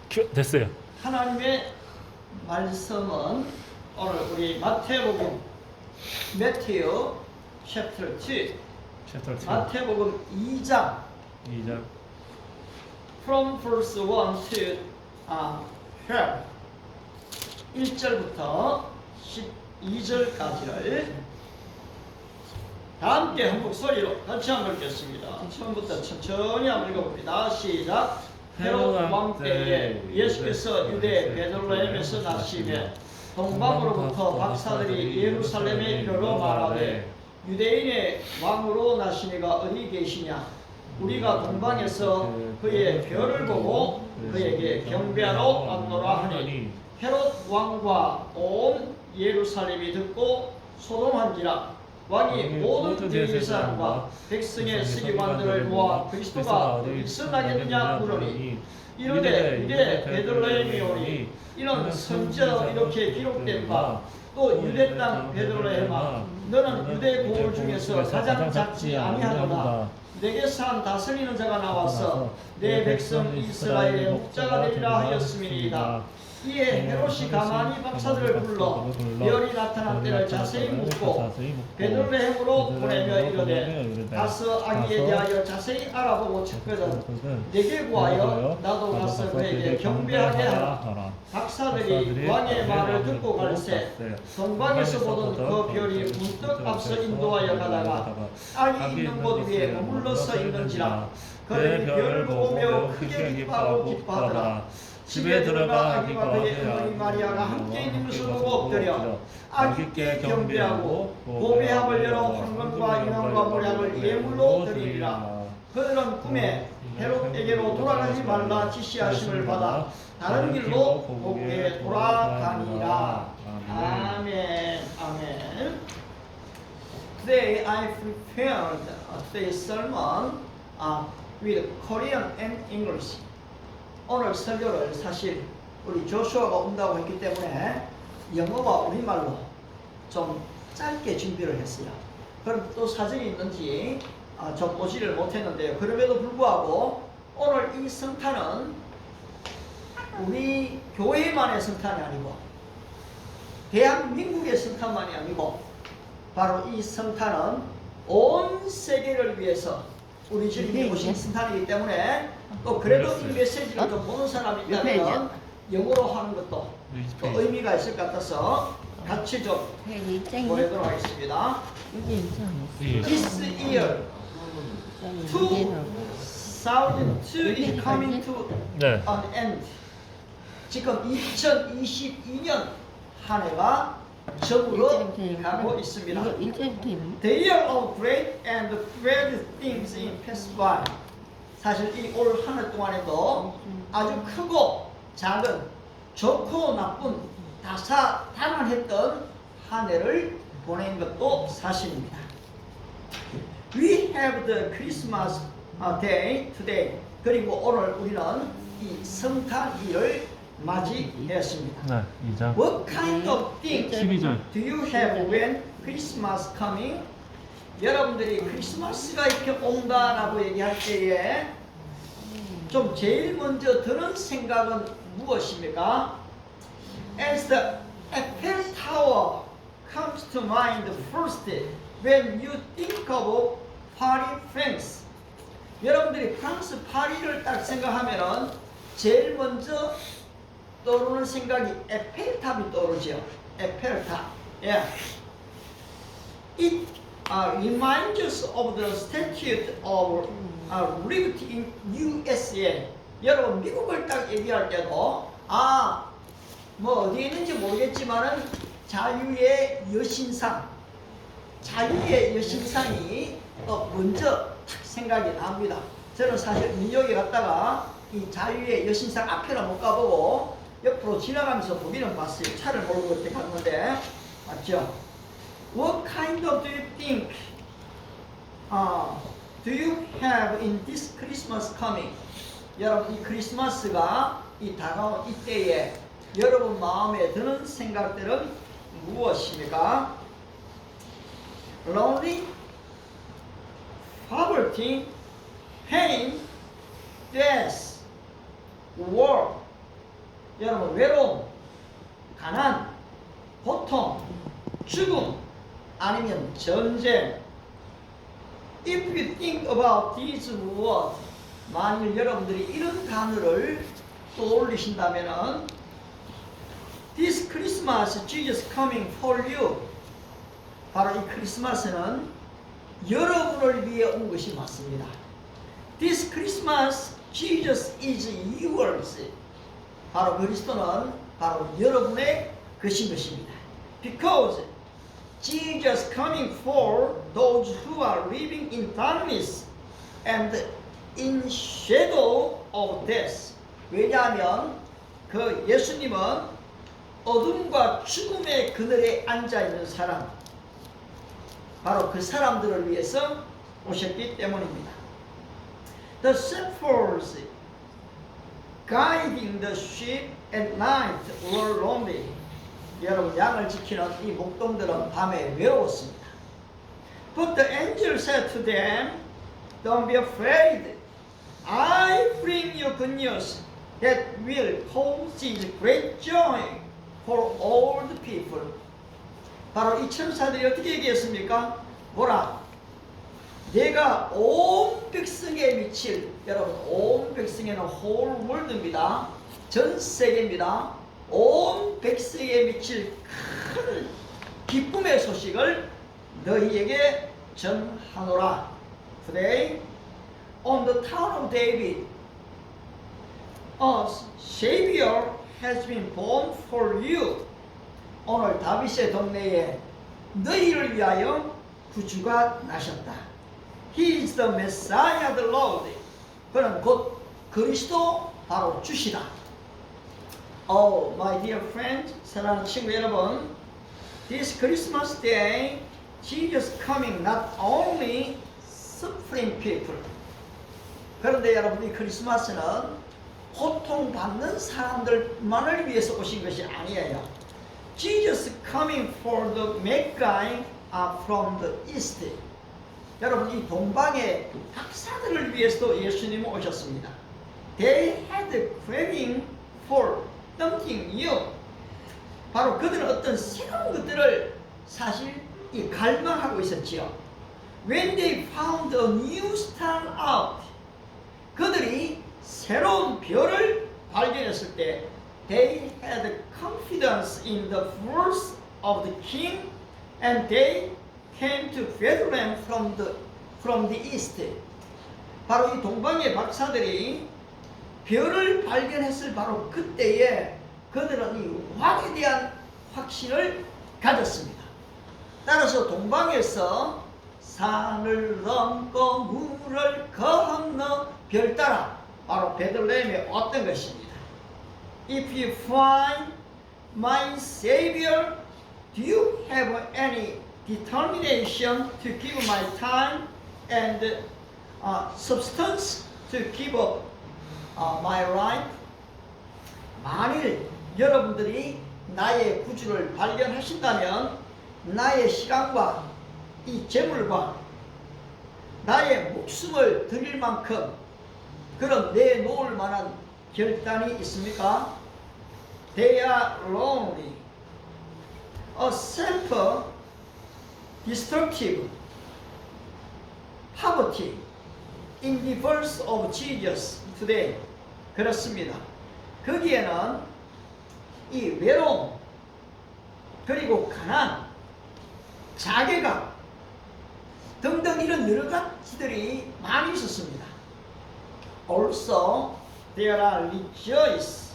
됐어요. 하나님의 말씀은 오늘 우리 마태복음 매튜 챕터 2 챕터 2. 마태복음 2장 2장 from verse 1 to 12 1절부터 12절까지를 다 함께 한 목소리로 같이 한번 읽겠습니다. 처음부터 천천히 한번 읽어봅니다. 시작. 헤롯 왕 때에 예수께서 유대 베들레헴에서 나시며 동방으로부터 박사들이 예루살렘에 이르러 말하되 유대인의 왕으로 나시니가 어디 계시냐? 우리가 동방에서 그의 별을 보고 그에게 경배하러 왔노라 하니 헤롯 왕과 온 예루살렘이 듣고 소동한지라. 왕이 모든 유대 사람과 백성의 서기관들을 모아 그리스도가 어디서 나겠느냐 물으니 이르되 유대 베들레헴이 오니 이는 선지자로 이렇게 기록된 바 또 유대 땅 베들레헴아 너는 유대 고을 중에서 가장 작지 아니하노라. 내게서 한 다스리는 자가 나와서 내 백성 이스라엘의 목자가 되리라 하였음이니이다. 이에 헤롯이 가만히 박사들을 불러 별이 나타난 때를 자세히 묻고 베들레헴으로 보내며 이르되 가서 아기에 대하여 자세히 알아보고 찾거든 내게 구하여 나도 가서 그에게 경배하게 하라. 박사들이 왕의 말을 듣고 갈새 동방에서 보던 그 별이 문득 앞서 인도하여 가다가 아기 있는 곳 위에 머물러서 있는지라. 그들이 별을 보고 매우 크게 기뻐하고 기뻐하더라. 집에 들어가 아기와 그의 어머니 마리아가 함께 있는 것을 보고 엎드려 아기께 경배하고 고배합을 열어 황금과 인황과 모략을 예물로 드리리라. 그들은 꿈에 헤롯에게로 돌아가지 말라 지시하심을 받아 다른 길로 복에 돌아가니라. 아멘. 아멘. Today I prepared today's sermon with Korean and English. 오늘 설교를 사실 우리 조슈아가 온다고 했기 때문에 영어와 우리말로 좀 짧게 준비를 했어요. 그럼 또 사정이 있는지 좀 오지를 못했는데요. 그럼에도 불구하고 오늘 이 성탄은 우리 교회만의 성탄이 아니고 대한민국의 성탄만이 아니고 바로 이 성탄은 온 세계를 위해서 우리 주님이 오신 성탄이기 때문에 또 그래도 이 메시지를 좀 보는 사람이 있다면 영어로 하는 것도 또 의미가 있을 것 같아서 같이 좀 보내도록 하겠습니다. This year 2002 is coming to an end. 지금 2022년 한 해가 저물어 가고 있습니다. The year of great and bad things in past by. 사실 이 올 한 해 동안에도 아주 크고 작은 좋고 나쁜 다사다난했던 한 해를 보낸 것도 사실입니다. We have the Christmas day today. 그리고 오늘 우리는 이 성탄일을 맞이했습니다. 네, 2장 What kind of things 12절 do you have when Christmas coming? 여러분들이 크리스마스가 이렇게 온다라고 얘기할 때에 좀 제일 먼저 드는 생각은 무엇입니까? As the Eiffel Tower comes to mind first when you think of Paris, France. 여러분들이 프랑스 파리를 딱 생각하면은 제일 먼저 떠오르는 생각이 에펠탑이 떠오르죠. 에펠탑. Yeah. It reminds us of the Statue of Liberty in USA. 여러분 미국을 딱 얘기할 때도 뭐 어디에 있는지 모르겠지만은 자유의 여신상, 자유의 여신상이 먼저 생각이 납니다. 저는 사실 뉴욕에 갔다가 이 자유의 여신상 앞에는 못 가보고 옆으로 지나가면서 보기는 봤어요. 차를 몰고 그때 갔는데 맞죠? What kind of do you think do you have in this Christmas coming? 여러분 이 크리스마스가 이 다가온 이때에 여러분 마음에 드는 생각들은 무엇입니까? Lonely, poverty, pain, death, war, 여러분 외로움, 가난, 고통, 죽음, 아니면 전쟁. If you think about these words, 만일 여러분들이 이런 단어를 떠올리신다면은 This Christmas, Jesus coming for you. 바로 이 크리스마스는 여러분을 위해 온 것이 맞습니다. This Christmas, Jesus is yours. 바로 그리스도는 바로 여러분의 것인 것입니다. Because Jesus coming for those who are living in darkness and in shadow of death. 왜냐하면 그 예수님은 어둠과 죽음의 그늘에 앉아있는 사람, 바로 그 사람들을 위해서 오셨기 때문입니다. The shepherds guiding the sheep at night were lonely. 여러분, 양을 지키는 이 목동들은 밤에 외로웠습니다. But the angel said to them, Don't be afraid. I bring you good news that will cause great joy for all the people. 바로 이 천사들이 어떻게 얘기했습니까? 뭐라? 내가 온 백성에 미칠, 여러분, 온 백성에는 whole world입니다. 전 세계입니다. 온 백성에 미칠 큰 기쁨의 소식을 너희에게 전하노라. Today, on the town of David, a Savior has been born for you. 오늘 다윗의 동네에 너희를 위하여 구주가 나셨다. He is the Messiah, the Lord. 그는 곧 그리스도, 바로 주시다. Oh, my dear friend, 사랑하는 친구 여러분, this Christmas day, Jesus coming not only suffering people. 그런데 여러분, 이 크리스마스는 고통받는 사람들만을 위해서 오신 것이 아니에요. Jesus coming for the Magi from the east. 여러분, 이 동방의 박사들을 위해서도 예수님은 오셨습니다. They had a craving for something new. 바로 그들은 어떤 새로운 것들을 사실 이 갈망하고 있었지요. When they found a new star out, 그들이 새로운 별을 발견했을 때 they had confidence in the words of the king and they came to Bethlehem from the east. 바로 이 동방의 박사들이 별을 발견했을 바로 그때에 그들은 이 왕에 대한 확신을 가졌습니다. 따라서 동방에서 산을 넘고 물을 건너 별 따라 바로 베들레헴에 왔던 것입니다. If you find my Savior, do you have any determination to give my time and substance to give up my life? 만일 여러분들이 나의 구주를 발견하신다면 나의 시간과 이 재물과 나의 목숨을 드릴 만큼 그런 내놓을 만한 결단이 있습니까? They are lonely, a self-destructive, poverty in the verse of Jesus today. 그렇습니다. 거기에는 이 외로움, 그리고 가난, 자괴감 등등 이런 여러 가지들이 많이 있었습니다. Also, there are rejoice,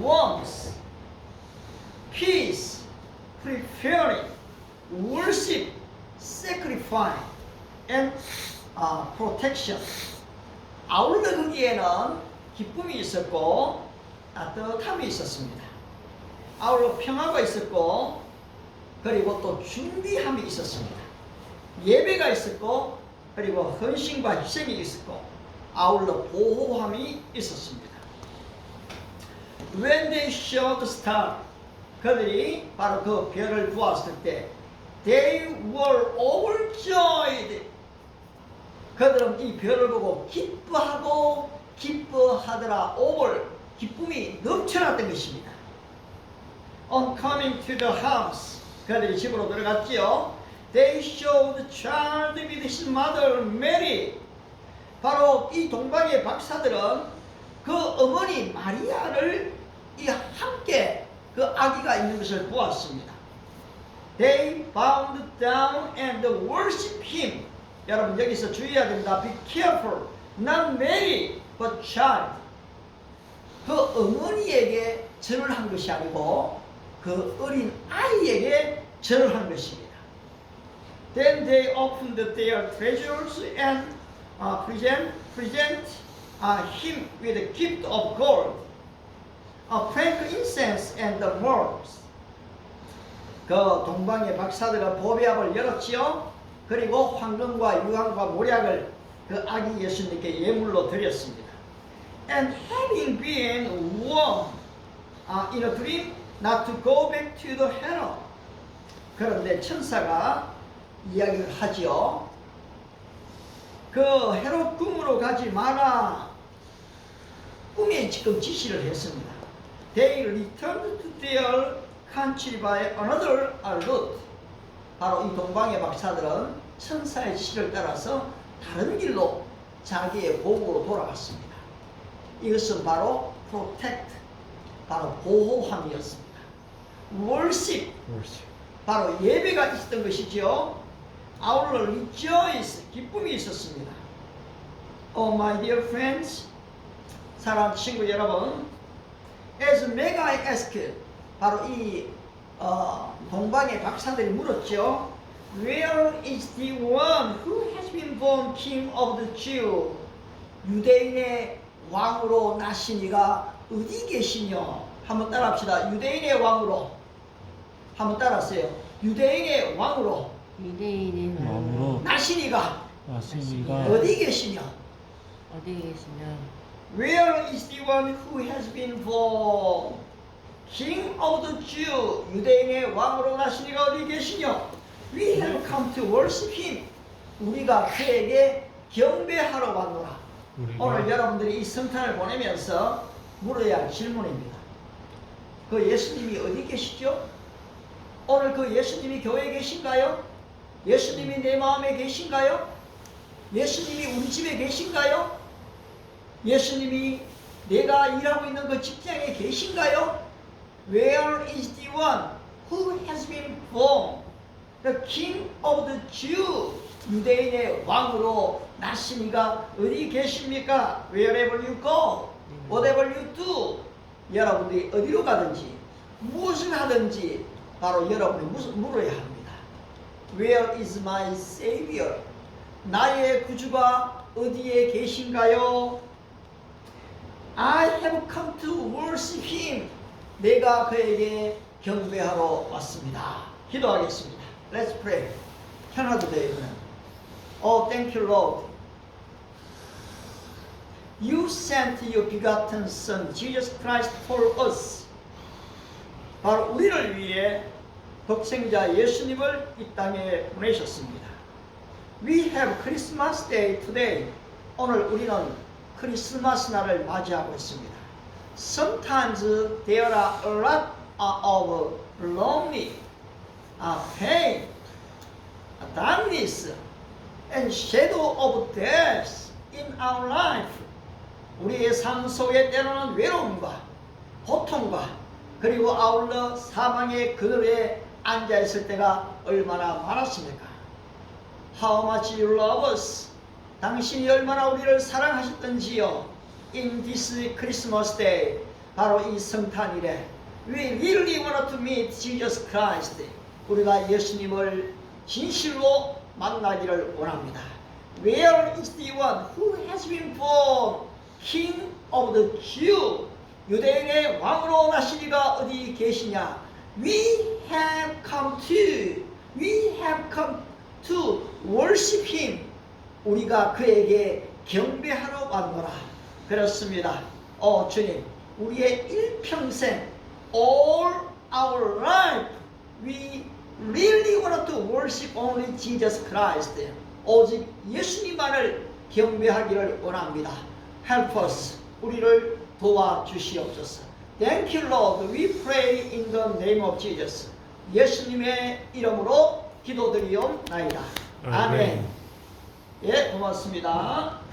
warmth, peace, preparing, worship, sacrifice, and protection. 아울러 거기에는 기쁨이 있었고 따뜻함이 있었습니다. 아울러 평화가 있었고 그리고 또 준비함이 있었습니다. 예배가 있었고 그리고 헌신과 희생이 있었고 아울러 보호함이 있었습니다. When they saw the star, 그들이 바로 그 별을 보았을 때 they were overjoyed. 그들은 이 별을 보고 기뻐하더라. over, 기쁨이 넘쳐났던 것입니다. On coming to the house, 그들이 집으로 들어갔지요. They showed the child with his mother Mary. 바로 이 동방의 박사들은 그 어머니 마리아를 이 함께 그 아기가 있는 것을 보았습니다. They bowed down and worshiped him. 여러분 여기서 주의해야 됩니다. Be careful. Not Mary, but child. 그 어머니에게 절을 한 것이 아니고 그 어린 아이에게 절을 한 것입니다. Then they opened their treasures and present him with a gift of gold, frankincense and myrrh. 그 동방의 박사들은 보배압을 열었지요. 그리고 황금과 유황과 모략을 그 아기 예수님께 예물로 드렸습니다. And having been warned in a dream not to go back to the Herod. 그런데 천사가 이야기를 하지요. 그 헤롯 궁으로 가지 마라. 꿈에 지금 지시를 했습니다. They returned to their country by another route. 바로 이 동방의 박사들은 천사의 지시를 따라서 다른 길로 자기의 고국으로 돌아갔습니다. 이것은 바로 protect, 바로 보호함이었습니다. worship, 바로 예배가 있었던 것이죠. Our rejoice, 기쁨이 있었습니다. Oh my dear friends, 사랑하는 친구 여러분, as Magi asked, 바로 이 동방의 박사들이 물었죠. Where is the one who has been born King of the Jews? 유대인의 왕으로 나신 이가 어디 계시냐? 한번 따라합시다. 유대인의 왕으로. 한번 따라하세요. 유대인의 왕으로. 유대인의 왕으로 나신 이가 나시니가 어디 계시냐? 어디 계시냐? Where is the one who has been born King of the Jews? 유대인의 왕으로 나신 이가 어디 계시냐? We have come to worship him. 우리가 그에게 경배하러 왔노라. 오늘 여러분들이 이 성탄을 보내면서 물어야 할 질문입니다. 그 예수님이 어디 계시죠? 오늘 그 예수님이 교회에 계신가요? 예수님이 내 마음에 계신가요? 예수님이 우리 집에 계신가요? 예수님이 내가 일하고 있는 그 직장에 계신가요? Where is the one who has been born, the King of the Jews? 유대인의 왕으로 나신 이가 어디 계십니까? Wherever you go, whatever you do. 여러분들이 어디로 가든지 무엇을 하든지 바로 여러분이 물어야 합니다. Where is my Savior? 나의 구주가 어디에 계신가요? I have come to worship him. 내가 그에게 경배하러 왔습니다. 기도하겠습니다. Let's pray. 켜놔도 돼요, 그냥. Oh, thank you, Lord. You sent your begotten Son, Jesus Christ, for us. 바로 우리를 위해 독생자 예수님을 이 땅에 보내셨습니다. We have Christmas Day today. 오늘 우리는 크리스마스 날을 맞이하고 있습니다. Sometimes there are a lot of lonely, pain, darkness, and shadow of death in our life. 우리의 삶 속에 때로는 외로움과 고통과 그리고 아울러 사망의 그늘에 앉아있을 때가 얼마나 많았습니까? How much you love us. 당신이 얼마나 우리를 사랑하셨던지요. In this Christmas day, 바로 이 성탄일에 We really want to meet Jesus Christ. 우리가 예수님을 진실로 만나기를 원합니다. Where is the one who has been born King of the Jews? 유대인의 왕으로 나신 이가 어디 계시냐? We have come to worship him. 우리가 그에게 경배하러 왔노라. 그렇습니다. 주님, 우리의 일평생 all our life we really want to worship only Jesus Christ. 오직 예수님만을 경배하기를 원합니다. Help us. 우리를 도와주시옵소서. Thank you, Lord. We pray in the name of Jesus. 예수님의 이름으로 기도드리옵나이다. 아멘. 예, 고맙습니다.